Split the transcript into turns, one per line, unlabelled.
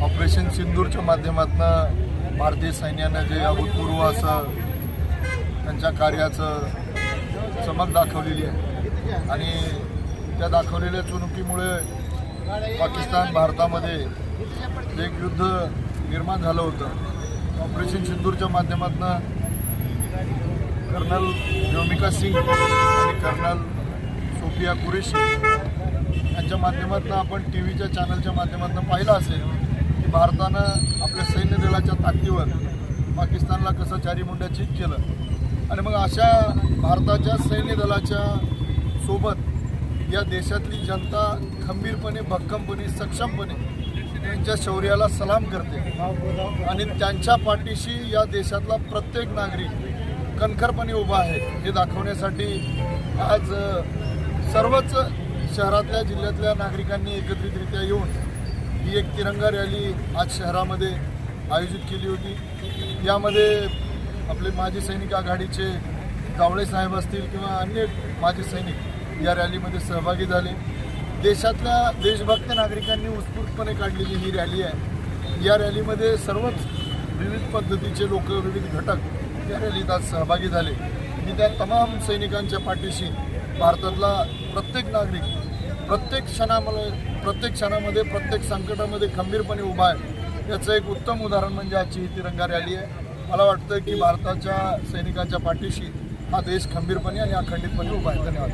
Operation सिंदूरच्या माध्यमातून भारतीय सैन्यानं जे अभूतपूर्व असं त्यांच्या कार्याचं चमक दाखवलेली आहे आणि त्या दाखवलेल्या चुणुकीमुळे पाकिस्तान भारतामध्ये एक युद्ध निर्माण झालं होतं। ऑपरेशन सिंदूरच्या माध्यमातून कर्नल व्योमिका सिंग आणि कर्नल सोफिया कुरेशी यांच्या माध्यमातून आपण टीव्हीच्या चॅनलच्या माध्यमातून पाहिलं असेल की भारतानं आपल्या सैन्य दलाच्या ताकदीवर पाकिस्तानला कसं चारीमुंड्याचीत केलं आणि मग अशा भारताच्या सैन्य दलाच्या सोबत या देशातली जनता खंबीरपणे, भक्कमपणे, सक्षमपणे त्यांच्या शौर्याला सलाम करते आणि त्यांच्या पाठीशी या देशातला प्रत्येक नागरिक कणखरपणे उभा आहे हे दाखवण्यासाठी आज सर्वच शहरातल्या जिल्ह्यातल्या नागरिकांनी एकत्रितरित्या येऊन ही एक तिरंगा रॅली आज शहरामध्ये आयोजित केली होती। यामध्ये आपले माजी सैनिक आघाडीचे जावळे साहेब असतील किंवा अन्य माजी सैनिक या रॅलीमध्ये सहभागी झाले। देशातल्या देशभक्त नागरिकांनी उत्स्फूर्तपणे काढलेली ही रॅली आहे। या रॅलीमध्ये सर्वच विविध पद्धतीचे लोक, विविध घटक या रॅलीत आज सहभागी झाले। मी त्या तमाम सैनिकांच्या पाठीशी भारतातला प्रत्येक नागरिक प्रत्येक क्षणामध्ये प्रत्येक संकटामध्ये खंबीरपणे उभा आहे याचं एक उत्तम उदाहरण म्हणजे आजची ही तिरंगा रॅली आहे। मला वाटतं की भारताच्या सैनिकांच्या पाठीशी हा देश खंबीरपणे आणि अखंडितपणे उभा आहे। धन्यवाद।